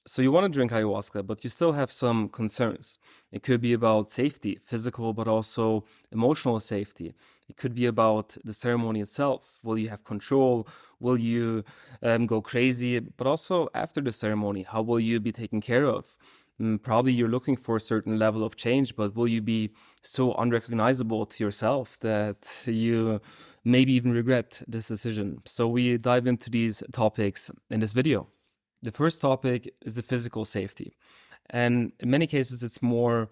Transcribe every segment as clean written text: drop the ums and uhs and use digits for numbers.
So you want to drink ayahuasca, but you still have some concerns. It could be about safety, physical, but also emotional safety. It could be about the ceremony itself. Will you have control? Will you go crazy? But also after the ceremony, how will you be taken care of? Probably you're looking for a certain level of change, but will you be so unrecognizable to yourself that you maybe even regret this decision? So we dive into these topics in this video. The first topic is the physical safety. And in many cases, it's more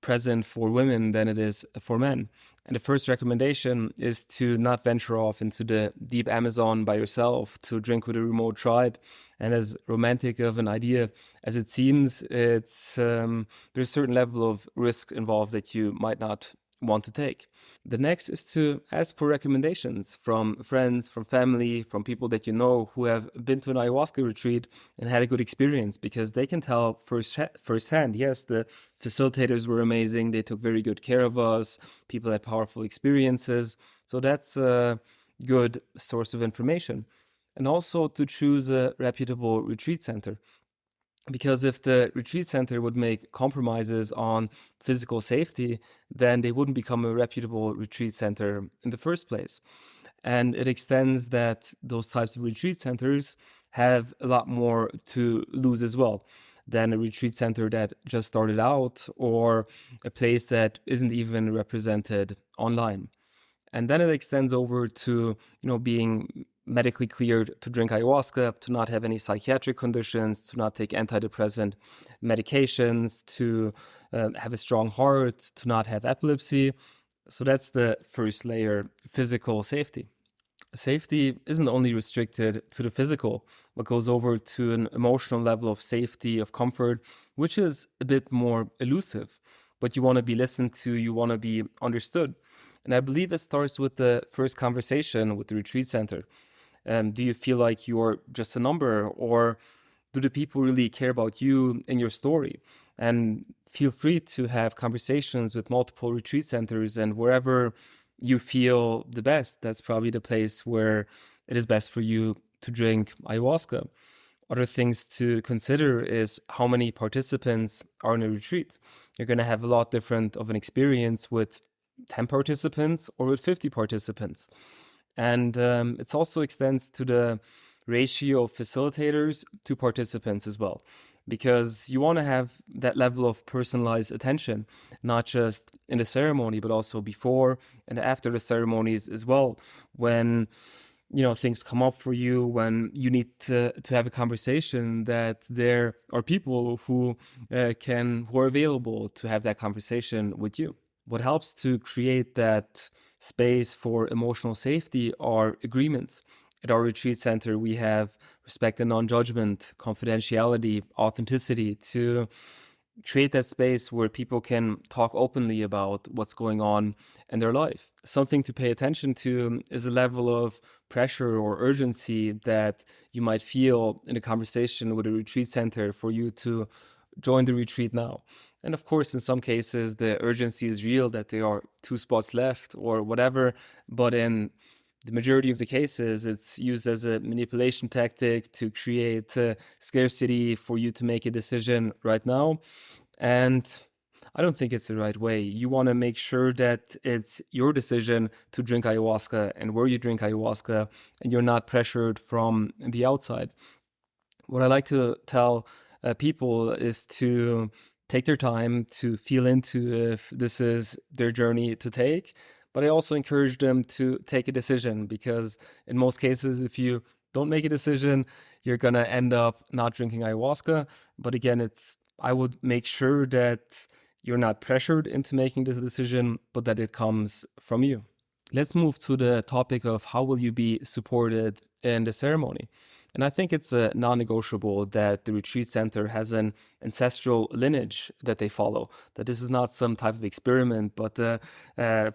present for women than it is for men. And the first recommendation is to not venture off into the deep Amazon by yourself, to drink with a remote tribe. And as romantic of an idea as it seems, there's a certain level of risk involved that you might not want to take. The next is to ask for recommendations from friends, from family, from people that you know who have been to an ayahuasca retreat and had a good experience, because they can tell firsthand, yes, the facilitators were amazing, they took very good care of us, people had powerful experiences. So that's a good source of information. And also to choose a reputable retreat center. Because if the retreat center would make compromises on physical safety, then they wouldn't become a reputable retreat center in the first place. And it extends that those types of retreat centers have a lot more to lose as well than a retreat center that just started out, or a place that isn't even represented online. And then it extends over to, being medically cleared to drink ayahuasca, to not have any psychiatric conditions, to not take antidepressant medications, to have a strong heart, to not have epilepsy. So that's the first layer, physical safety. Safety isn't only restricted to the physical, but goes over to an emotional level of safety, of comfort, which is a bit more elusive. But you want to be listened to, you want to be understood. And I believe it starts with the first conversation with the retreat center. Do you feel like you're just a number, or do the people really care about you and your story? And feel free to have conversations with multiple retreat centers, and wherever you feel the best, that's probably the place where it is best for you to drink ayahuasca. Other things to consider is how many participants are in a retreat. You're going to have a lot different of an experience with 10 participants or with 50 participants. And it also extends to the ratio of facilitators to participants as well, because you want to have that level of personalized attention, not just in the ceremony, but also before and after the ceremonies as well. When things come up for you, when you need to have a conversation, that there are people who are available to have that conversation with you. What helps to create that space for emotional safety are agreements. At our retreat center, we have respect and non-judgment, confidentiality, authenticity, to create that space where people can talk openly about what's going on in their life. Something to pay attention to is a level of pressure or urgency that you might feel in a conversation with a retreat center for you to join the retreat now. And of course, in some cases, the urgency is real, that there are 2 spots left or whatever. But in the majority of the cases, it's used as a manipulation tactic to create scarcity for you to make a decision right now. And I don't think it's the right way. You want to make sure that it's your decision to drink ayahuasca and where you drink ayahuasca, and you're not pressured from the outside. What I like to tell people is to take their time to feel into if this is their journey to take. But I also encourage them to take a decision, because in most cases, if you don't make a decision, you're going to end up not drinking ayahuasca. But again, I would make sure that you're not pressured into making this decision, but that it comes from you. Let's move to the topic of how will you be supported in the ceremony. And I think it's a non-negotiable that the retreat center has an ancestral lineage that they follow, that this is not some type of experiment, but the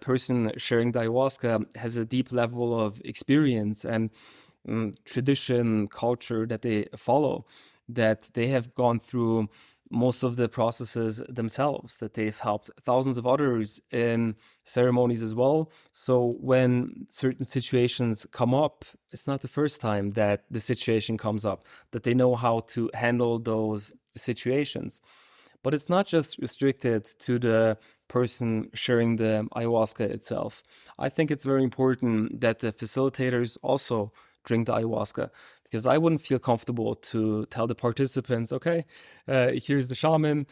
person sharing the ayahuasca has a deep level of experience and tradition, culture that they follow, that they have gone through most of the processes themselves, that they've helped thousands of others in ceremonies as well. So when certain situations come up, it's not the first time that the situation comes up, that they know how to handle those situations. But it's not just restricted to the person sharing the ayahuasca itself. I think it's very important that the facilitators also drink the ayahuasca, because I wouldn't feel comfortable to tell the participants, okay, here's the shaman,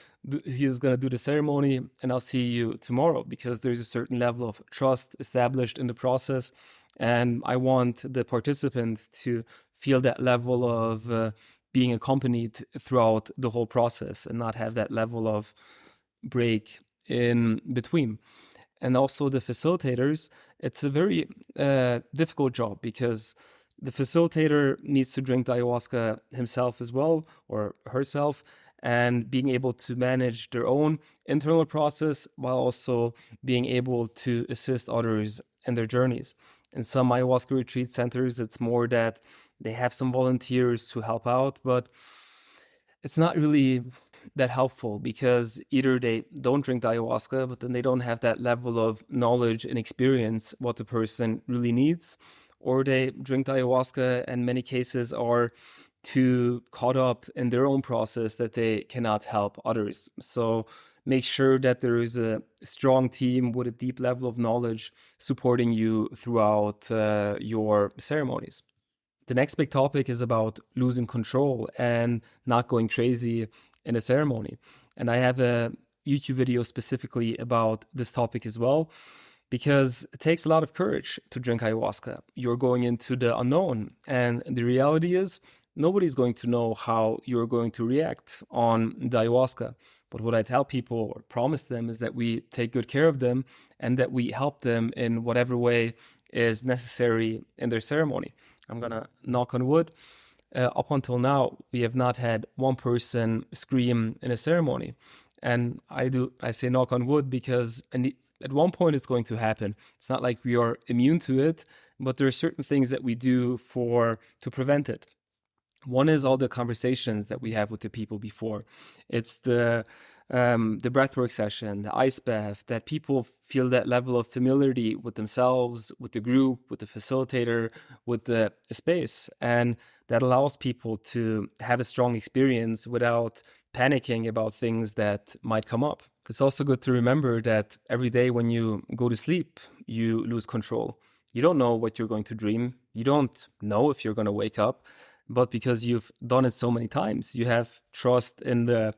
he's going to do the ceremony, and I'll see you tomorrow, because there's a certain level of trust established in the process. And I want the participant to feel that level of being accompanied throughout the whole process and not have that level of break in between. And also the facilitators, it's a very difficult job, because the facilitator needs to drink the ayahuasca himself as well, or herself, and being able to manage their own internal process while also being able to assist others in their journeys. In some ayahuasca retreat centers, it's more that they have some volunteers to help out, but it's not really that helpful, because either they don't drink the ayahuasca, but then they don't have that level of knowledge and experience what the person really needs, or they drink the ayahuasca and in many cases are too caught up in their own process that they cannot help others. So make sure that there is a strong team with a deep level of knowledge supporting you throughout your ceremonies. The next big topic is about losing control and not going crazy in a ceremony. And I have a YouTube video specifically about this topic as well, because it takes a lot of courage to drink ayahuasca. You're going into the unknown, and the reality is nobody's going to know how you're going to react on the ayahuasca. But what I tell people or promise them is that we take good care of them and that we help them in whatever way is necessary in their ceremony. I'm going to knock on wood. Up until now, we have not had one person scream in a ceremony. And I say knock on wood because at one point it's going to happen. It's not like we are immune to it, but there are certain things that we do to prevent it. One is all the conversations that we have with the people before. It's the breathwork session, the ice bath, that people feel that level of familiarity with themselves, with the group, with the facilitator, with the space. And that allows people to have a strong experience without panicking about things that might come up. It's also good to remember that every day when you go to sleep, you lose control. You don't know what you're going to dream. You don't know if you're going to wake up. But because you've done it so many times, you have trust in the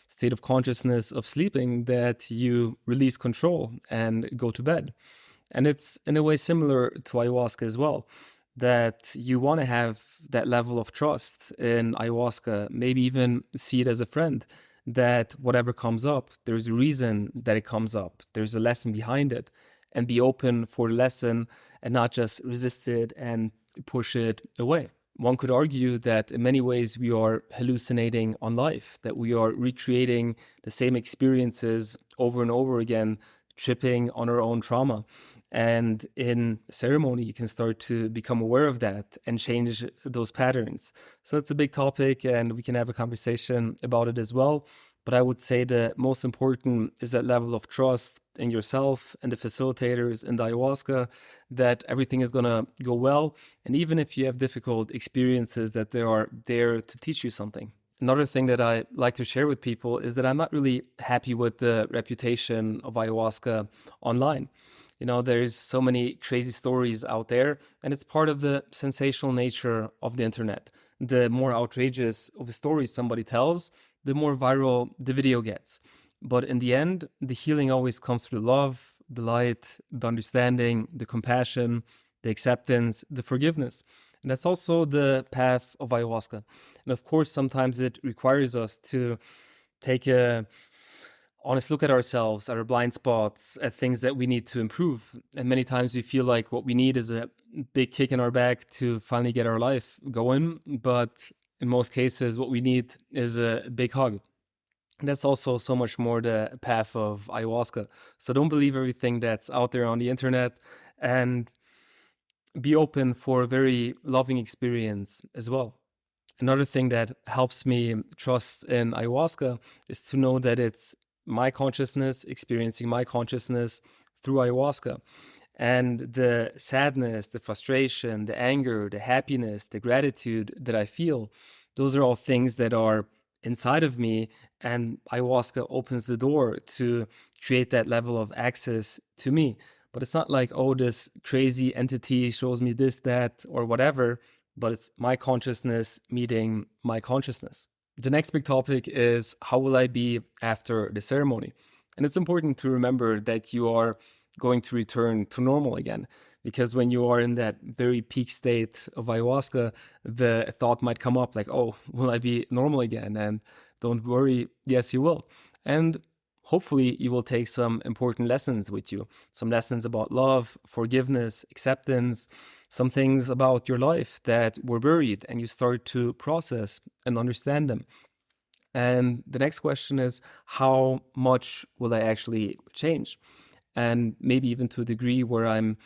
state of consciousness of sleeping that you release control and go to bed. And it's in a way similar to ayahuasca as well, that you want to have that level of trust in ayahuasca, maybe even see it as a friend, that whatever comes up, there's a reason that it comes up. There's a lesson behind it, and be open for the lesson and not just resist it and push it away. One could argue that in many ways we are hallucinating on life, that we are recreating the same experiences over and over again, tripping on our own trauma. And in ceremony, you can start to become aware of that and change those patterns. So it's a big topic, and we can have a conversation about it as well. But I would say the most important is that level of trust in yourself and the facilitators and the ayahuasca, that everything is going to go well. And even if you have difficult experiences, that they are there to teach you something. Another thing that I like to share with people is that I'm not really happy with the reputation of ayahuasca online. You know, there's so many crazy stories out there, and it's part of the sensational nature of the internet. The more outrageous of a story somebody tells, the more viral the video gets. But in the end, the healing always comes through love, the light, the understanding, the compassion, the acceptance, the forgiveness. And that's also the path of ayahuasca. And of course, sometimes it requires us to take a honest look at ourselves, at our blind spots, at things that we need to improve. And many times we feel like what we need is a big kick in our back to finally get our life going. But in most cases, what we need is a big hug. And that's also so much more the path of ayahuasca. So don't believe everything that's out there on the internet, and be open for a very loving experience as well. Another thing that helps me trust in ayahuasca is to know that it's my consciousness experiencing my consciousness through ayahuasca. And the sadness, the frustration, the anger, the happiness, the gratitude that I feel, those are all things that are inside of me. And ayahuasca opens the door to create that level of access to me. But it's not like, oh, this crazy entity shows me this, that, or whatever, but it's my consciousness meeting my consciousness. The next big topic is, how will I be after the ceremony? And it's important to remember that you are going to return to normal again, because when you are in that very peak state of ayahuasca, the thought might come up like, oh, will I be normal again? And don't worry, yes, you will. And hopefully you will take some important lessons with you, some lessons about love, forgiveness, acceptance, some things about your life that were buried, and you start to process and understand them. And the next question is, how much will I actually change? And maybe even to a degree where I'm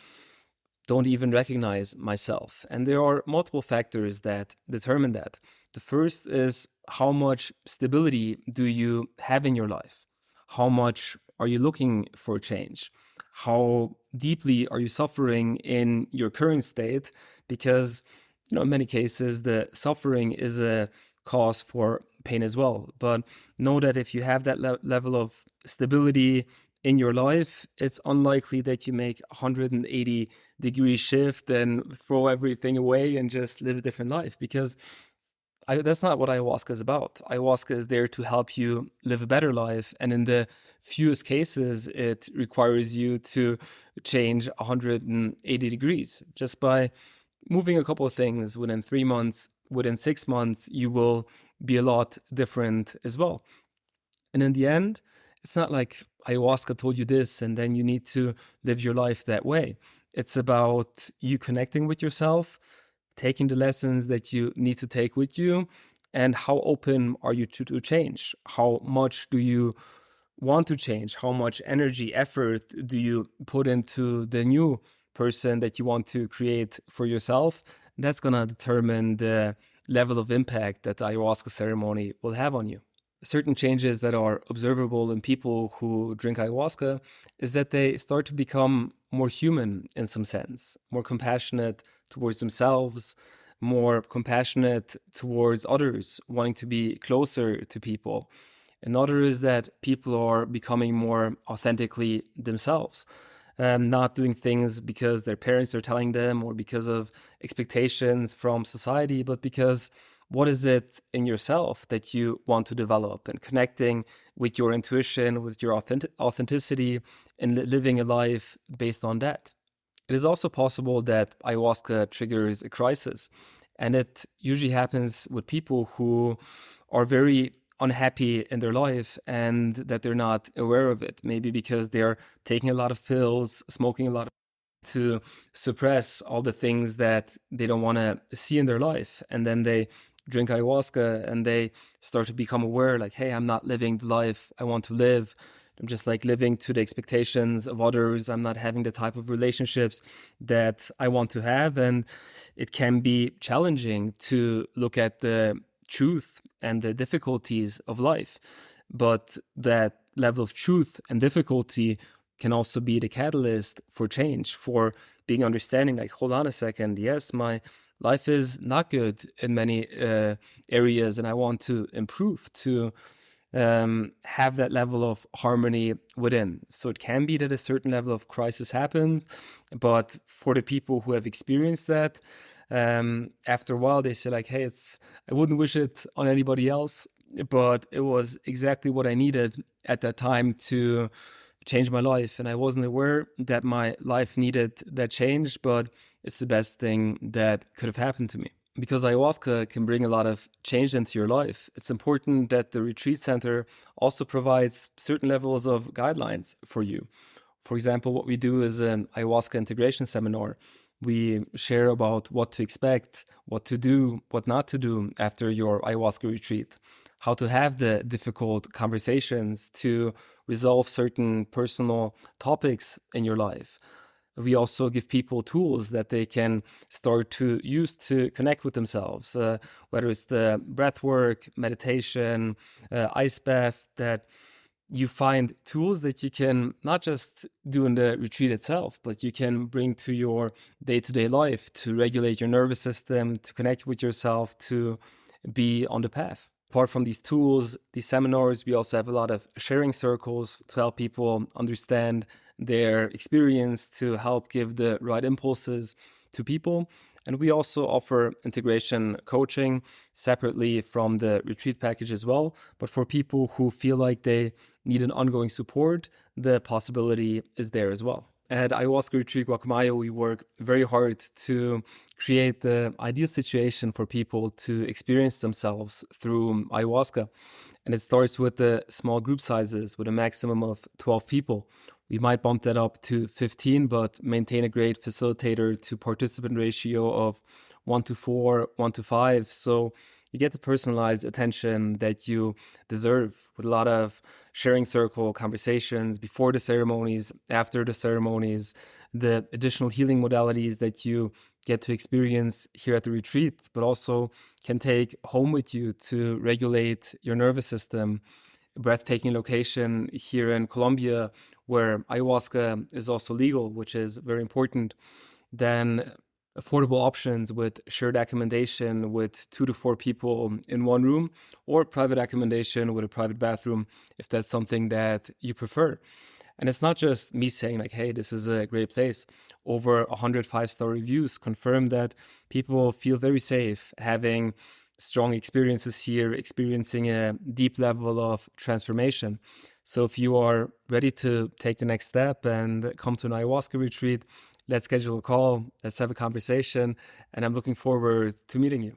don't even recognize myself. And there are multiple factors that determine that. The first is, how much stability do you have in your life? How much are you looking for change? How deeply are you suffering in your current state? Because, in many cases, the suffering is a cause for pain as well. But know that if you have that level of stability in your life, it's unlikely that you make a 180-degree shift and throw everything away and just live a different life, because that's not what ayahuasca is about. Ayahuasca is there to help you live a better life. And in the fewest cases, it requires you to change 180 degrees. Just by moving a couple of things within 3 months, within 6 months, you will be a lot different as well. And in the end, it's not like ayahuasca told you this and then you need to live your life that way. It's about you connecting with yourself, taking the lessons that you need to take with you, and how open are you to change? How much do you want to change? How much energy, effort do you put into the new person that you want to create for yourself? That's going to determine the level of impact that the ayahuasca ceremony will have on you. Certain changes that are observable in people who drink ayahuasca is that they start to become more human in some sense, more compassionate towards themselves, more compassionate towards others, wanting to be closer to people. Another is that people are becoming more authentically themselves, not doing things because their parents are telling them or because of expectations from society, but because what is it in yourself that you want to develop, and connecting with your intuition, with your authenticity, and living a life based on that. It is also possible that ayahuasca triggers a crisis, and it usually happens with people who are very unhappy in their life and that they're not aware of it. Maybe because they're taking a lot of pills, smoking a lot to suppress all the things that they don't want to see in their life. And then they drink ayahuasca and they start to become aware, like, hey, I'm not living the life I want to live. I'm just like living to the expectations of others. I'm not having the type of relationships that I want to have. And it can be challenging to look at the truth and the difficulties of life. But that level of truth and difficulty can also be the catalyst for change, for being understanding, like, hold on a second. Yes, my life is not good in many areas, and I want to improve, to have that level of harmony within. So it can be that a certain level of crisis happens, but for the people who have experienced that, after a while they say like, hey, I wouldn't wish it on anybody else, but it was exactly what I needed at that time to change my life. And I wasn't aware that my life needed that change, but it's the best thing that could have happened to me. Because ayahuasca can bring a lot of change into your life, it's important that the retreat center also provides certain levels of guidelines for you. For example, what we do is an ayahuasca integration seminar. We share about what to expect, what to do, what not to do after your ayahuasca retreat, how to have the difficult conversations to resolve certain personal topics in your life, We also give people tools that they can start to use to connect with themselves, whether it's the breath work, meditation, ice bath, that you find tools that you can not just do in the retreat itself, but you can bring to your day-to-day life to regulate your nervous system, to connect with yourself, to be on the path. Apart from these tools, these seminars, we also have a lot of sharing circles to help people understand their experience, to help give the right impulses to people. And we also offer integration coaching separately from the retreat package as well. But for people who feel like they need an ongoing support, the possibility is there as well. At Ayahuasca Retreat Guacamayo, we work very hard to create the ideal situation for people to experience themselves through ayahuasca. And it starts with the small group sizes with a maximum of 12 people. We might bump that up to 15, but maintain a great facilitator to participant ratio of 1:4, 1:5. So you get the personalized attention that you deserve, with a lot of sharing circle conversations before the ceremonies, after the ceremonies, the additional healing modalities that you get to experience here at the retreat, but also can take home with you to regulate your nervous system. A breathtaking location here in Colombia where ayahuasca is also legal, which is very important. Then affordable options with shared accommodation with 2 to 4 people in one room, or private accommodation with a private bathroom if that's something that you prefer. And it's not just me saying like, hey, this is a great place. Over 100 5-star reviews confirm that people feel very safe having strong experiences here, experiencing a deep level of transformation. So if you are ready to take the next step and come to an ayahuasca retreat, let's schedule a call, let's have a conversation, and I'm looking forward to meeting you.